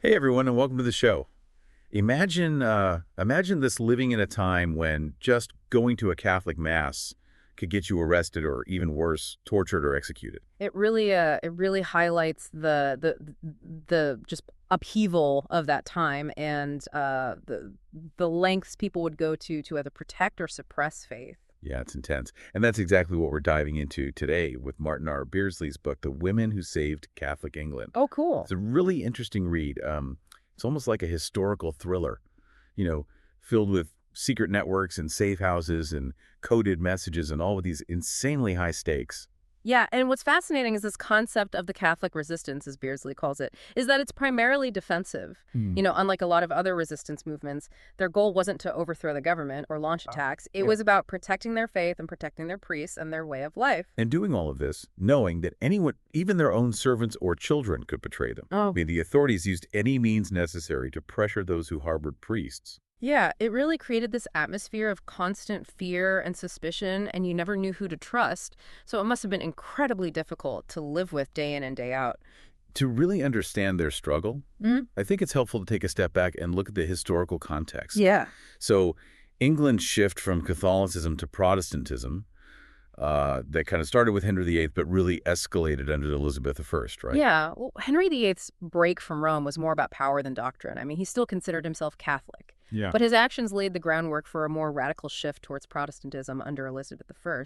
Hey everyone, and welcome to the show. Imagine this living in a time when just going to a Catholic mass could get you arrested or even worse, tortured or executed. It really highlights the just upheaval of that time and the lengths people would go to either protect or suppress faith. Yeah, it's intense. And that's exactly what we're diving into today with Martyn Beardsley's book, The Women Who Saved Catholic England. Oh, It's cool. a really interesting read. It's almost like a historical thriller, you know, filled with secret networks and safe houses and coded messages and all of these insanely high stakes. Yeah, and what's fascinating is this concept of the Catholic resistance, as Beardsley calls it, is that it's primarily defensive. Hmm. Unlike a lot of other resistance movements, their goal wasn't to overthrow the government or launch Oh, attacks. It yeah. was about protecting their faith and protecting their priests and their way of life. And doing all of this, knowing that anyone, even their own servants or children, could betray them. I Oh, mean, the authorities used any means necessary to pressure those who harbored priests. yeah, it really created this atmosphere of constant fear and suspicion, and you never knew who to trust. So it must have been incredibly difficult to live with day in and day out. To really understand their struggle, Mhm. I think it's helpful to take a step back and look at the historical context. Yeah. So, England's shift from Catholicism to Protestantism, that kind of started with Henry VIII, but really escalated under Elizabeth I, right? Yeah, well, Henry VIII's break from Rome was more about power than doctrine. I mean, he still considered himself Catholic, Yeah. but his actions laid the groundwork for a more radical shift towards Protestantism under Elizabeth I.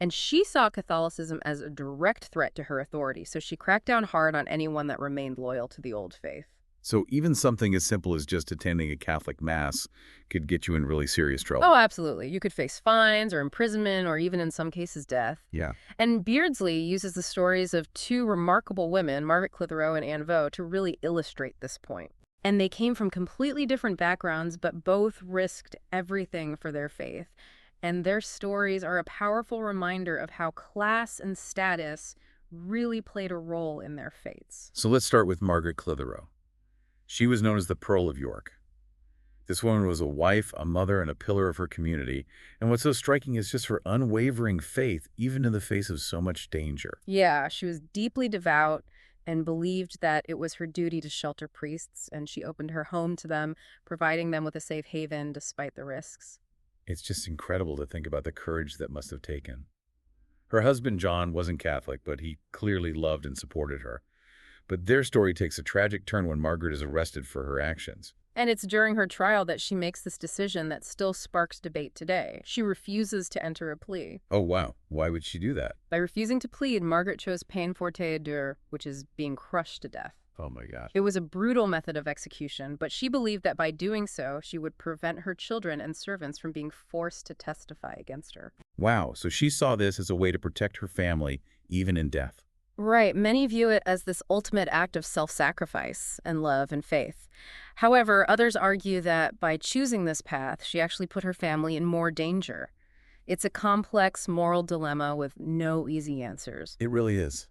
And she saw Catholicism as a direct threat to her authority, so she cracked down hard on anyone that remained loyal to the old faith. So even something as simple as just attending a Catholic mass could get you in really serious Oh, trouble. absolutely. You could face fines or imprisonment or even in some cases death. Yeah. And Beardsley uses the stories of two remarkable women, Margaret Clitherow and Vaux, to really illustrate this point. And they came from completely different backgrounds, but both risked everything for their faith. And their stories are a powerful reminder of how class and status really played a role in their fates. So let's start with Margaret Clitherow. She was known as the Pearl of York. This woman was a wife, a mother, and a pillar of her community. And what's so striking is just her unwavering faith, even in the face of so much danger. Yeah, she was deeply devout and believed that it was her duty to shelter priests, and she opened her home to them, providing them with a safe haven despite the risks. It's just incredible to think about the courage that must have taken. Her husband, John, wasn't Catholic, but he clearly loved and supported her. But their story takes a tragic turn when Margaret is arrested for her actions. And it's during her trial that she makes this decision that still sparks debate today. She refuses to enter a plea. Oh, wow. Why would she do that? By refusing to plead, Margaret chose peine forte et dure, which is being crushed to death. Oh, my gosh. It was a brutal method of execution, but she believed that by doing so, she would prevent her children and servants from being forced to testify against her. Wow. So she saw this as a way to protect her family, even in death. Right. Many view it as this ultimate act of self-sacrifice and love and faith. However, others argue that by choosing this path, she actually put her family in more danger. It's a complex moral dilemma with no easy answers. It really is.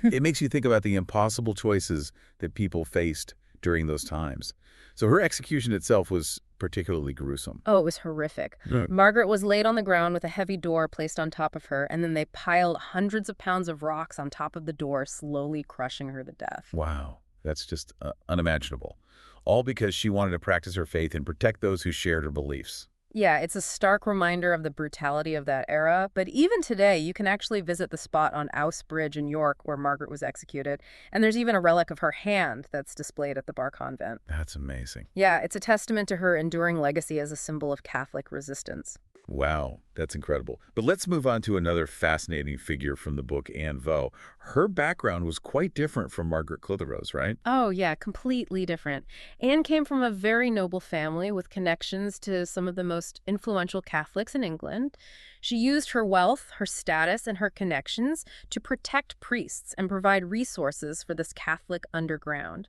It makes you think about the impossible choices that people faced during those times. So her execution itself was particularly gruesome. Oh, it was horrific. Yeah. Margaret was laid on the ground with a heavy door placed on top of her, and then they piled hundreds of pounds of rocks on top of the door, slowly crushing her to death. Wow. That's just unimaginable. All because she wanted to practice her faith and protect those who shared her beliefs. Yeah, it's a stark reminder of the brutality of that era, but even today, you can actually visit the spot on Ouse Bridge in York where Margaret was executed, and there's even a relic of her hand that's displayed at the Bar Convent. That's amazing. Yeah, it's a testament to her enduring legacy as a symbol of Catholic resistance. Wow, that's incredible. But let's move on to another fascinating figure from the book, Anne Vaux. Her background was quite different from Margaret Clitherow's, right? Oh, yeah, completely different. Anne came from a very noble family with connections to some of the most influential Catholics in England. She used her wealth, her status, and her connections to protect priests and provide resources for this Catholic underground.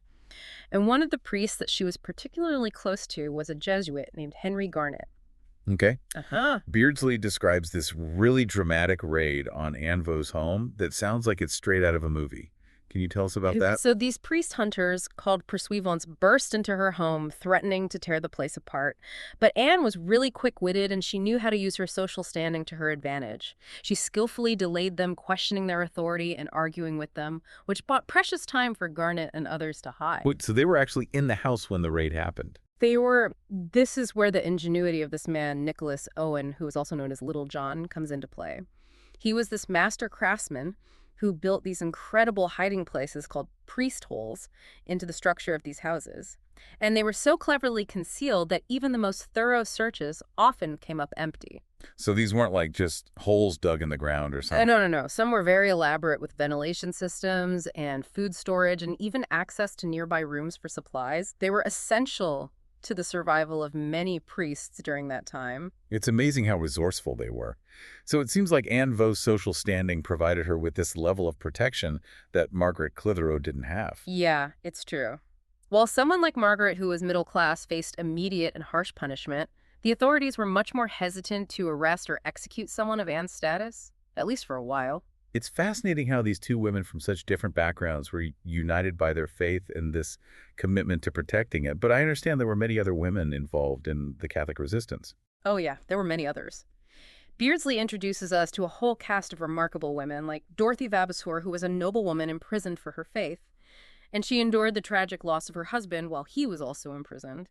And one of the priests that she was particularly close to was a Jesuit named Henry Garnet. Okay. Uh-huh. Beardsley describes this really dramatic raid on Anne Vaux's home that sounds like it's straight out of a movie. Can you tell us about that? So these priest hunters, called pursuivants, burst into her home, threatening to tear the place apart. But Anne was really quick-witted, and she knew how to use her social standing to her advantage. She skillfully delayed them, questioning their authority and arguing with them, which bought precious time for Garnet and others to hide. Wait, so they were actually in the house when the raid happened? This is where the ingenuity of this man, Nicholas Owen, who is also known as Little John, comes into play. He was this master craftsman who built these incredible hiding places called priest holes into the structure of these houses. And they were so cleverly concealed that even the most thorough searches often came up empty. So these weren't like just holes dug in the ground or something? No. Some were very elaborate with ventilation systems and food storage and even access to nearby rooms for supplies. They were essential to the survival of many priests during that time. It's amazing how resourceful they were. So it seems like Anne Vaux's social standing provided her with this level of protection that Margaret Clitherow didn't have. Yeah, it's true. While someone like Margaret, who was middle class, faced immediate and harsh punishment, the authorities were much more hesitant to arrest or execute someone of Anne's status, at least for a while. It's fascinating how these two women from such different backgrounds were united by their faith and this commitment to protecting it. But I understand there were many other women involved in the Catholic resistance. Oh yeah, there were many others. Beardsley introduces us to a whole cast of remarkable women, like Dorothy Vavasour, who was a noblewoman imprisoned for her faith, and she endured the tragic loss of her husband while he was also imprisoned.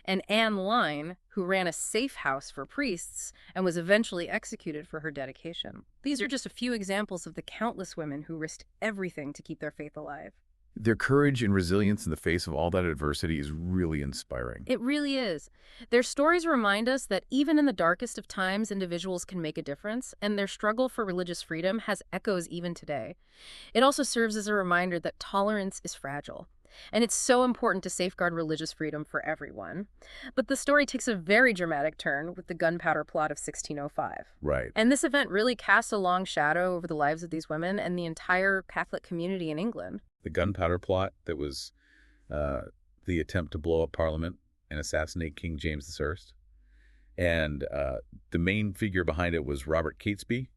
And Anne Lyne, who ran a safe house for priests and was eventually executed for her dedication. These are just a few examples of the countless women who risked everything to keep their faith alive. Their courage and resilience in the face of all that adversity is really inspiring. It really is. Their stories remind us that even in the darkest of times, individuals can make a difference, and their struggle for religious freedom has echoes even today. It also serves as a reminder that tolerance is fragile. And it's so important to safeguard religious freedom for everyone. But the story takes a very dramatic turn with the Gunpowder Plot of 1605. Right. And this event really casts a long shadow over the lives of these women and the entire Catholic community in England. The Gunpowder Plot, that was the attempt to blow up Parliament and assassinate King James I. And the main figure behind it was Robert Catesby.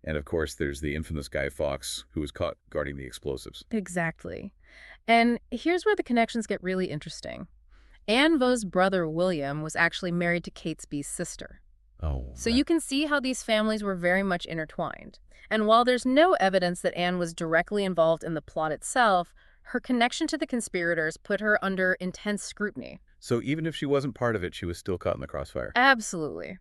And of course, there's the infamous Guy Fawkes, who was caught guarding the explosives. Exactly. And here's where the connections get really interesting. Anne Vaux's brother, William, was actually married to Catesby's sister. Oh. So you can see how these families were very much intertwined. And while there's no evidence that Anne was directly involved in the plot itself, her connection to the conspirators put her under intense scrutiny. So even if she wasn't part of it, she was still caught in the crossfire. Absolutely.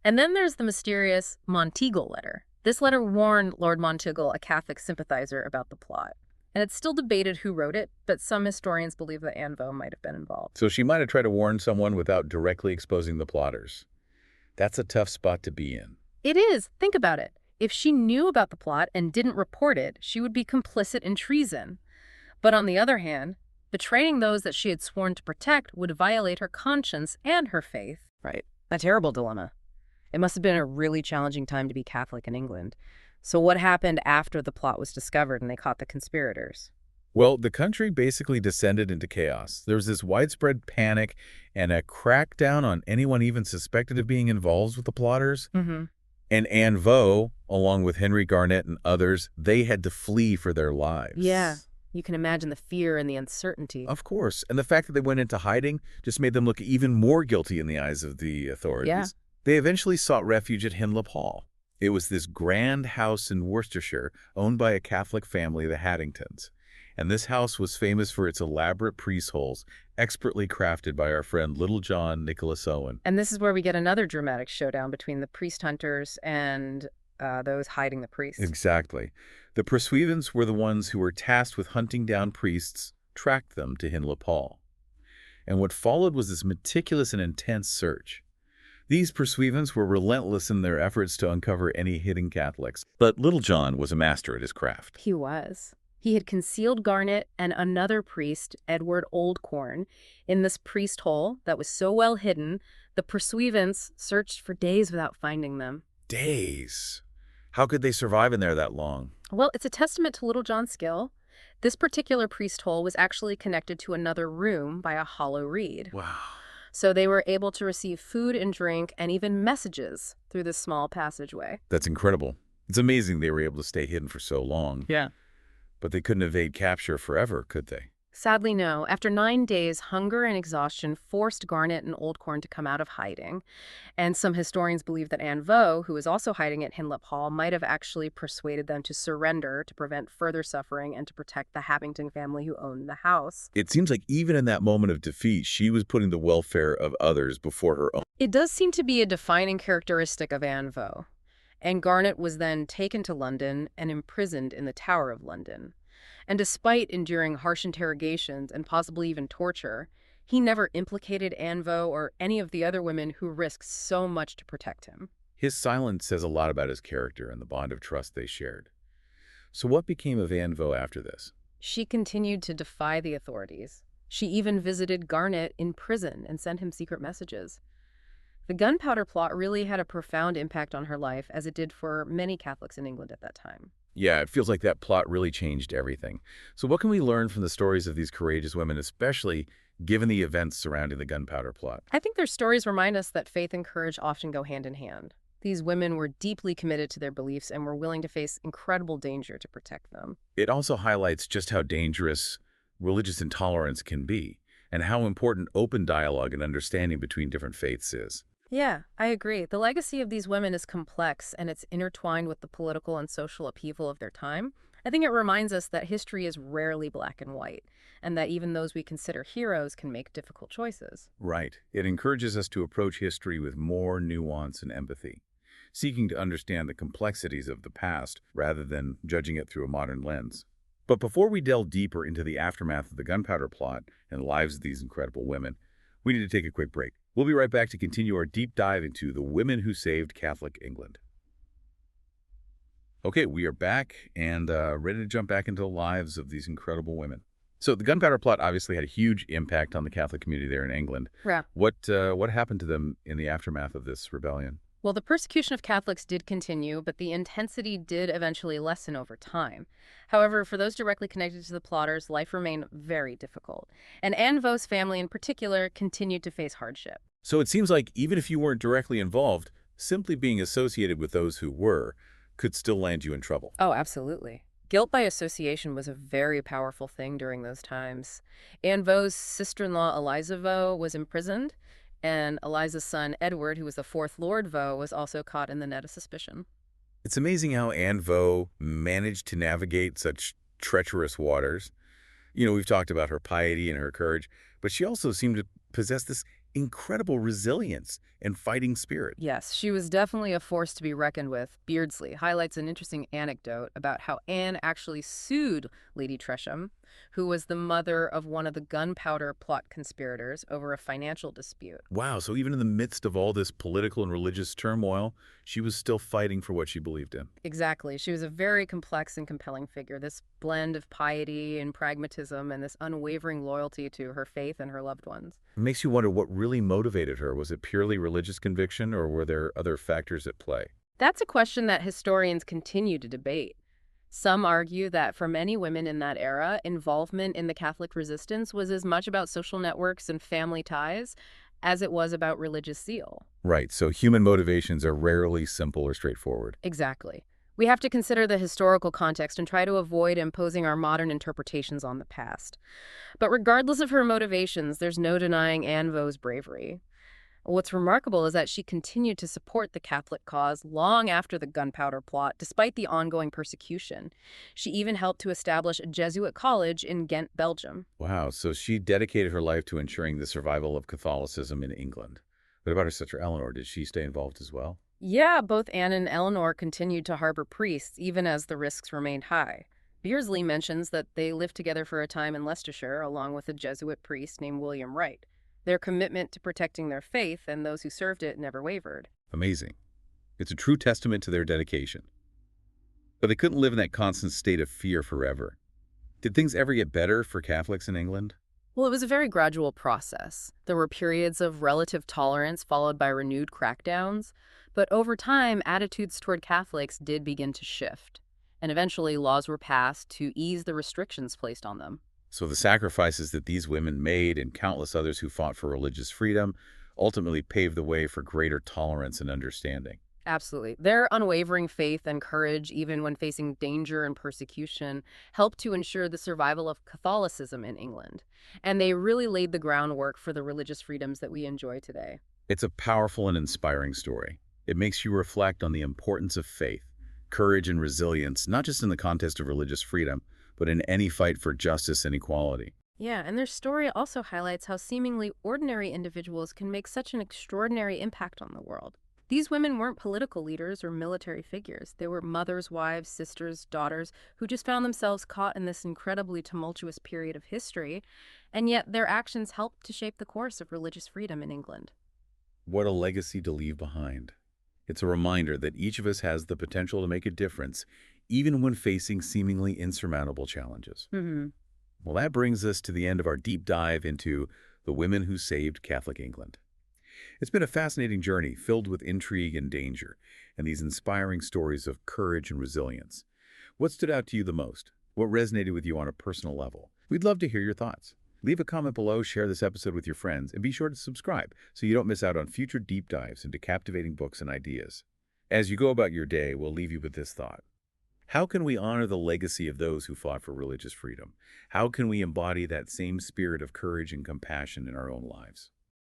And then there's the mysterious Monteagle letter. This letter warned Lord Monteagle, a Catholic sympathizer, about the plot. And it's still debated who wrote it, but some historians believe that Anne Vaux might have been involved. So she might have tried to warn someone without directly exposing the plotters. That's a tough spot to be in. It is. Think about it. If she knew about the plot and didn't report it, she would be complicit in treason. But on the other hand, betraying those that she had sworn to protect would violate her conscience and her faith. Right. A terrible dilemma. It must have been a really challenging time to be Catholic in England. So what happened after the plot was discovered and they caught the conspirators? Well, the country basically descended into chaos. There was this widespread panic and a crackdown on anyone even suspected of being involved with the plotters. Mm-hmm. And Anne Vaux, along with Henry Garnet and others, they had to flee for their lives. Yeah. You can imagine the fear and the uncertainty. Of course. And the fact that they went into hiding just made them look even more guilty in the eyes of the authorities. Yeah. They eventually sought refuge at Hinlop Hall. It was this grand house in Worcestershire owned by a Catholic family, the Haddingtons. And this house was famous for its elaborate priest holes, expertly crafted by our friend Little John Nicholas Owen. And this is where we get another dramatic showdown between the priest hunters and those hiding the priests. Exactly. The pursuivants were the ones who were tasked with hunting down priests, tracked them to Hinlop Hall. And what followed was this meticulous and intense search. These pursuivants were relentless in their efforts to uncover any hidden Catholics. But Little John was a master at his craft. He was. He had concealed Garnet and another priest, Edward Oldcorn, in this priest hole that was so well hidden, the pursuivants searched for days without finding them. Days? How could they survive in there that long? Well, it's a testament to Little John's skill. This particular priest hole was actually connected to another room by a hollow reed. Wow. So they were able to receive food and drink and even messages through this small passageway. That's incredible. It's amazing they were able to stay hidden for so long. Yeah. But they couldn't evade capture forever, could they? Sadly, no. After 9 days, hunger and exhaustion forced Garnet and Oldcorn to come out of hiding. And some historians believe that Anne Vaux, who was also hiding at Hindlip Hall, might have actually persuaded them to surrender to prevent further suffering and to protect the Habington family who owned the house. It seems like even in that moment of defeat, she was putting the welfare of others before her own. It does seem to be a defining characteristic of Anne Vaux. And Garnet was then taken to London and imprisoned in the Tower of London. And despite enduring harsh interrogations and possibly even torture, he never implicated Anne Vaux or any of the other women who risked so much to protect him. His silence says a lot about his character and the bond of trust they shared. So what became of Anne Vaux after this? She continued to defy the authorities. She even visited Garnet in prison and sent him secret messages. The gunpowder plot really had a profound impact on her life, as it did for many Catholics in England at that time. Yeah, it feels like that plot really changed everything. So what can we learn from the stories of these courageous women, especially given the events surrounding the gunpowder plot? I think their stories remind us that faith and courage often go hand in hand. These women were deeply committed to their beliefs and were willing to face incredible danger to protect them. It also highlights just how dangerous religious intolerance can be and how important open dialogue and understanding between different faiths is. Yeah, I agree. The legacy of these women is complex and it's intertwined with the political and social upheaval of their time. I think it reminds us that history is rarely black and white, and that even those we consider heroes can make difficult choices. Right. It encourages us to approach history with more nuance and empathy, seeking to understand the complexities of the past rather than judging it through a modern lens. But before we delve deeper into the aftermath of the gunpowder plot and the lives of these incredible women, we need to take a quick break. We'll be right back to continue our deep dive into the women who saved Catholic England. Okay, we are back and ready to jump back into the lives of these incredible women. So the gunpowder plot obviously had a huge impact on the Catholic community there in England. Yeah. What happened to them in the aftermath of this rebellion? Well, the persecution of Catholics did continue, but the intensity did eventually lessen over time. However, for those directly connected to the plotters, life remained very difficult. And Anne Vaux's family in particular continued to face hardship. So it seems like even if you weren't directly involved, simply being associated with those who were could still land you in trouble. Oh, absolutely. Guilt by association was a very powerful thing during those times. Anne Vaux's sister-in-law, Eliza Vaux, was imprisoned, and Eliza's son, Edward, who was the fourth Lord Vaux, was also caught in the net of suspicion. It's amazing how Anne Vaux managed to navigate such treacherous waters. You know, we've talked about her piety and her courage, but she also seemed to possess this incredible resilience and fighting spirit. Yes, she was definitely a force to be reckoned with. Beardsley highlights an interesting anecdote about how Anne actually sued Lady Tresham, who was the mother of one of the gunpowder plot conspirators, over a financial dispute. Wow, so even in the midst of all this political and religious turmoil, she was still fighting for what she believed in. Exactly. She was a very complex and compelling figure, this blend of piety and pragmatism and this unwavering loyalty to her faith and her loved ones. It makes you wonder what really motivated her. Was it purely religious conviction, or were there other factors at play? That's a question that historians continue to debate. Some argue that for many women in that era, involvement in the Catholic resistance was as much about social networks and family ties as it was about religious zeal. Right, so human motivations are rarely simple or straightforward. Exactly. We have to consider the historical context and try to avoid imposing our modern interpretations on the past. But regardless of her motivations, there's no denying Anne Vaux's bravery. What's remarkable is that she continued to support the Catholic cause long after the gunpowder plot, despite the ongoing persecution. She even helped to establish a Jesuit college in Ghent, Belgium. Wow, so she dedicated her life to ensuring the survival of Catholicism in England. What about her sister Eleanor? Did she stay involved as well? Yeah, both Anne and Eleanor continued to harbor priests, even as the risks remained high. Beardsley mentions that they lived together for a time in Leicestershire, along with a Jesuit priest named William Wright. Their commitment to protecting their faith and those who served it never wavered. Amazing. It's a true testament to their dedication. But they couldn't live in that constant state of fear forever. Did things ever get better for Catholics in England? Well, it was a very gradual process. There were periods of relative tolerance followed by renewed crackdowns, but over time, attitudes toward Catholics did begin to shift, and eventually laws were passed to ease the restrictions placed on them. So the sacrifices that these women made and countless others who fought for religious freedom ultimately paved the way for greater tolerance and understanding. Absolutely. Their unwavering faith and courage, even when facing danger and persecution, helped to ensure the survival of Catholicism in England. And they really laid the groundwork for the religious freedoms that we enjoy today. It's a powerful and inspiring story. It makes you reflect on the importance of faith, courage, and resilience, not just in the context of religious freedom, but in any fight for justice and equality. Yeah, and their story also highlights how seemingly ordinary individuals can make such an extraordinary impact on the world. These women weren't political leaders or military figures. They were mothers, wives, sisters, daughters who just found themselves caught in this incredibly tumultuous period of history, and yet their actions helped to shape the course of religious freedom in England. What a legacy to leave behind. It's a reminder that each of us has the potential to make a difference, even when facing seemingly insurmountable challenges. Hmm. Well, that brings us to the end of our deep dive into the women who saved Catholic England. It's been a fascinating journey filled with intrigue and danger, and these inspiring stories of courage and resilience. What stood out to you the most? What resonated with you on a personal level? We'd love to hear your thoughts. Leave a comment below, share this episode with your friends, and be sure to subscribe so you don't miss out on future deep dives into captivating books and ideas. As you go about your day, we'll leave you with this thought. How can we honor the legacy of those who fought for religious freedom? How can we embody that same spirit of courage and compassion in our own lives?